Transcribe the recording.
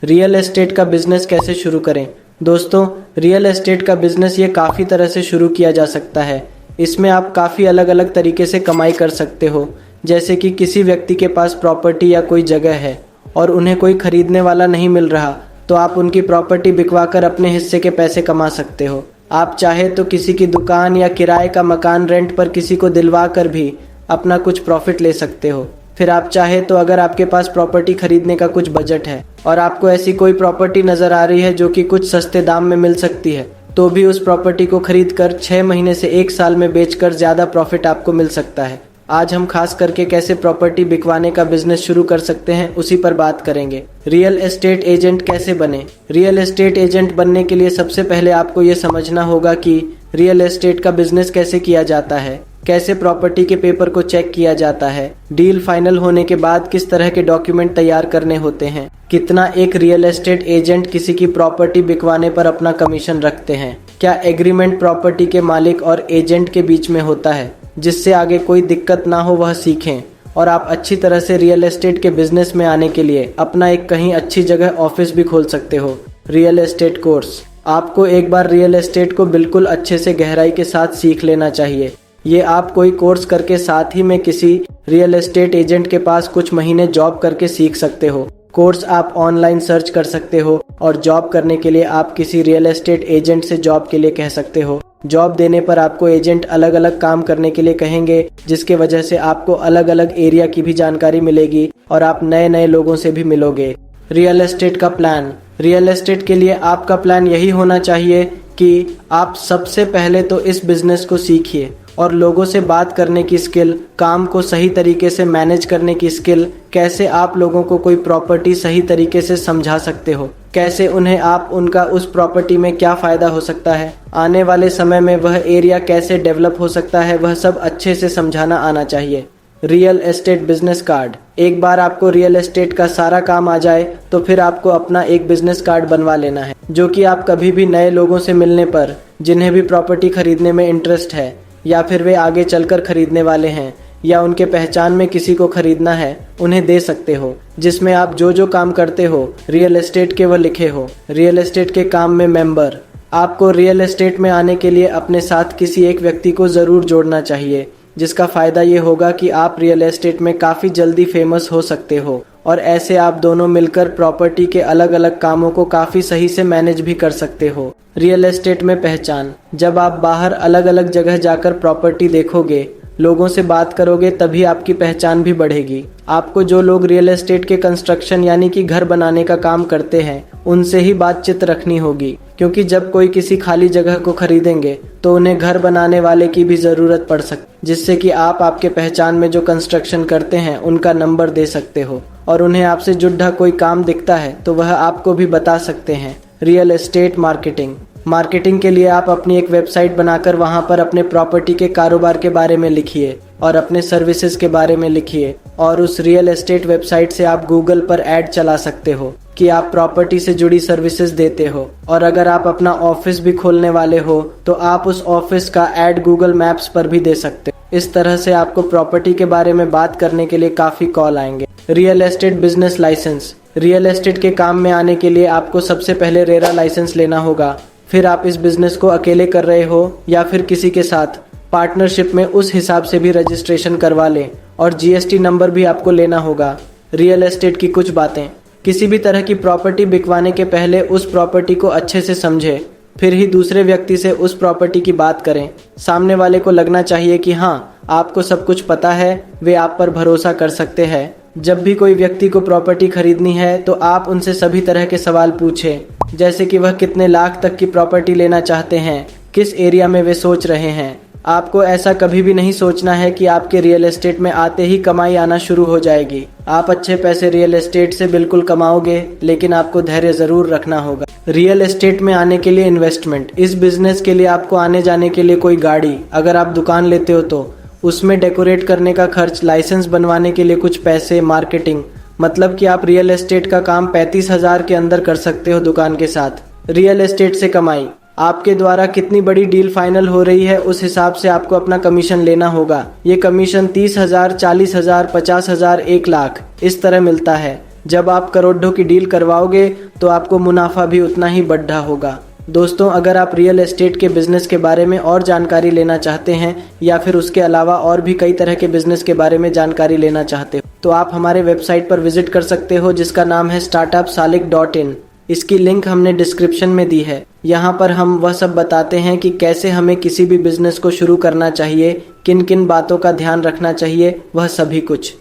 Real estate का business कैसे शुरू करें। दोस्तों, रियल एस्टेट का बिजनेस ये काफ़ी तरह से शुरू किया जा सकता है। इसमें आप काफ़ी अलग अलग तरीके से कमाई कर सकते हो। जैसे कि किसी व्यक्ति के पास प्रॉपर्टी या कोई जगह है और उन्हें कोई खरीदने वाला नहीं मिल रहा, तो आप उनकी प्रॉपर्टी बिकवा कर अपने हिस्से के पैसे कमा सकते हो। आप चाहे तो किसी की दुकान या किराए का मकान रेंट पर किसी को दिलवा कर भी अपना कुछ प्रॉफिट ले सकते हो। फिर आप चाहे तो अगर आपके पास प्रॉपर्टी खरीदने का कुछ बजट है और आपको ऐसी कोई प्रॉपर्टी नज़र आ रही है जो कि कुछ सस्ते दाम में मिल सकती है, तो भी उस प्रॉपर्टी को खरीद कर 6 महीने से 1 साल में बेचकर ज़्यादा प्रॉफिट आपको मिल सकता है। आज हम खास करके कैसे प्रॉपर्टी बिकवाने का बिजनेस शुरू कर सकते हैं उसी पर बात करेंगे। रियल एस्टेट एजेंट कैसे बने। रियल एस्टेट एजेंट बनने के लिए सबसे पहले आपको ये समझना होगा कि रियल एस्टेट का बिजनेस कैसे किया जाता है, कैसे प्रॉपर्टी के पेपर को चेक किया जाता है, डील फाइनल होने के बाद किस तरह के डॉक्यूमेंट तैयार करने होते हैं, कितना एक रियल एस्टेट एजेंट किसी की प्रॉपर्टी बिकवाने पर अपना कमीशन रखते हैं, क्या एग्रीमेंट प्रॉपर्टी के मालिक और एजेंट के बीच में होता है जिससे आगे कोई दिक्कत ना हो, वह सीखें। और आप अच्छी तरह से रियल एस्टेट के बिजनेस में आने के लिए अपना एक कहीं अच्छी जगह ऑफिस भी खोल सकते हो। Real estate course. आपको एक बार रियल एस्टेट को बिल्कुल अच्छे से गहराई के साथ सीख लेना चाहिए। ये आप कोई कोर्स करके साथ ही में किसी रियल एस्टेट एजेंट के पास कुछ महीने जॉब करके सीख सकते हो। कोर्स आप ऑनलाइन सर्च कर सकते हो और जॉब करने के लिए आप किसी रियल एस्टेट एजेंट से जॉब के लिए कह सकते हो। जॉब देने पर आपको एजेंट अलग अलग काम करने के लिए कहेंगे, जिसके वजह से आपको अलग अलग एरिया की भी जानकारी मिलेगी और आप नए नए लोगों से भी मिलोगे। रियल एस्टेट का प्लान। रियल एस्टेट के लिए आपका प्लान यही होना चाहिए कि आप सबसे पहले तो इस बिजनेस को सीखिए और लोगों से बात करने की स्किल, काम को सही तरीके से मैनेज करने की स्किल, कैसे आप लोगों को कोई प्रॉपर्टी सही तरीके से समझा सकते हो, कैसे उन्हें आप उनका उस प्रॉपर्टी में क्या फ़ायदा हो सकता है, आने वाले समय में वह एरिया कैसे डेवलप हो सकता है, वह सब अच्छे से समझाना आना चाहिए। Real estate business card. एक बार आपको रियल एस्टेट का सारा काम आ जाए तो फिर आपको अपना एक बिजनेस कार्ड बनवा लेना है, जो कि आप कभी भी नए लोगों से मिलने पर, जिन्हें भी प्रॉपर्टी खरीदने में इंटरेस्ट है या फिर वे आगे चलकर खरीदने वाले हैं या उनके पहचान में किसी को खरीदना है, उन्हें दे सकते हो, जिसमें आप जो जो काम करते हो रियल एस्टेट के वह लिखे हो। रियल एस्टेट के काम में मेंबर। आपको रियल एस्टेट में आने के लिए अपने साथ किसी एक व्यक्ति को ज़रूर जोड़ना चाहिए, जिसका फ़ायदा ये होगा कि आप रियल एस्टेट में काफ़ी जल्दी फेमस हो सकते हो और ऐसे आप दोनों मिलकर प्रॉपर्टी के अलग अलग कामों को काफ़ी सही से मैनेज भी कर सकते हो। रियल एस्टेट में पहचान। जब आप बाहर अलग अलग जगह जाकर प्रॉपर्टी देखोगे, लोगों से बात करोगे, तभी आपकी पहचान भी बढ़ेगी। आपको जो लोग रियल एस्टेट के कंस्ट्रक्शन यानी कि घर बनाने का काम करते हैं, उनसे ही बातचीत रखनी होगी, क्योंकि जब कोई किसी खाली जगह को खरीदेंगे तो उन्हें घर बनाने वाले की भी ज़रूरत पड़ सकती, जिससे कि आप आपके पहचान में जो कंस्ट्रक्शन करते हैं उनका नंबर दे सकते हो और उन्हें आपसे जुड़ा कोई काम दिखता है तो वह आपको भी बता सकते हैं। Real estate marketing. मार्केटिंग के लिए आप अपनी एक वेबसाइट बनाकर वहां पर अपने प्रॉपर्टी के कारोबार के बारे में लिखिए और अपने सर्विसेज के बारे में लिखिए और उस रियल एस्टेट वेबसाइट से आप गूगल पर ऐड चला सकते हो कि आप प्रॉपर्टी से जुड़ी सर्विसेज देते हो। और अगर आप अपना ऑफिस भी खोलने वाले हो तो आप उस ऑफिस का ऐड गूगल मैप्स पर भी दे सकते हो। इस तरह से आपको प्रॉपर्टी के बारे में बात करने के लिए काफ़ी कॉल आएंगे। Real estate business license. Real estate के काम में आने के लिए आपको सबसे पहले रेरा लाइसेंस लेना होगा। फिर आप इस बिजनेस को अकेले कर रहे हो या फिर किसी के साथ पार्टनरशिप में, उस हिसाब से भी रजिस्ट्रेशन करवा लें और जीएसटी नंबर भी आपको लेना होगा। रियल एस्टेट की कुछ बातें। किसी भी तरह की प्रॉपर्टी बिकवाने के पहले उस प्रॉपर्टी को अच्छे से समझें, फिर ही दूसरे व्यक्ति से उस प्रॉपर्टी की बात करें। सामने वाले को लगना चाहिए कि हाँ, आपको सब कुछ पता है, वे आप पर भरोसा कर सकते हैं। जब भी कोई व्यक्ति को प्रॉपर्टी खरीदनी है तो आप उनसे सभी तरह के सवाल पूछें, जैसे कि वह कितने लाख तक की प्रॉपर्टी लेना चाहते हैं, किस एरिया में वे सोच रहे हैं। आपको ऐसा कभी भी नहीं सोचना है कि आपके रियल एस्टेट में आते ही कमाई आना शुरू हो जाएगी। आप अच्छे पैसे रियल एस्टेट से बिल्कुल कमाओगे, लेकिन आपको धैर्य ज़रूर रखना होगा। रियल एस्टेट में आने के लिए इन्वेस्टमेंट। इस बिजनेस के लिए आपको आने जाने के लिए कोई गाड़ी, अगर आप दुकान लेते हो तो उसमें डेकोरेट करने का खर्च, लाइसेंस बनवाने के लिए कुछ पैसे, मार्केटिंग, मतलब कि आप रियल एस्टेट का काम 35,000 के अंदर कर सकते हो दुकान के साथ। रियल एस्टेट से कमाई। आपके द्वारा कितनी बड़ी डील फाइनल हो रही है उस हिसाब से आपको अपना कमीशन लेना होगा। ये कमीशन 30,000, 40,000, 50,000, 1 लाख इस तरह मिलता है। जब आप करोड़ों की डील करवाओगे तो आपको मुनाफा भी उतना ही बढ़ा होगा। दोस्तों, अगर आप रियल एस्टेट के बिज़नेस के बारे में और जानकारी लेना चाहते हैं या फिर उसके अलावा और भी कई तरह के बिज़नेस के बारे में जानकारी लेना चाहते हो तो आप हमारे वेबसाइट पर विजिट कर सकते हो, जिसका नाम है startupsalik.in। इसकी लिंक हमने डिस्क्रिप्शन में दी है। यहाँ पर हम वह सब बताते हैं कि कैसे हमें किसी भी बिज़नेस को शुरू करना चाहिए, किन किन बातों का ध्यान रखना चाहिए, वह सभी कुछ।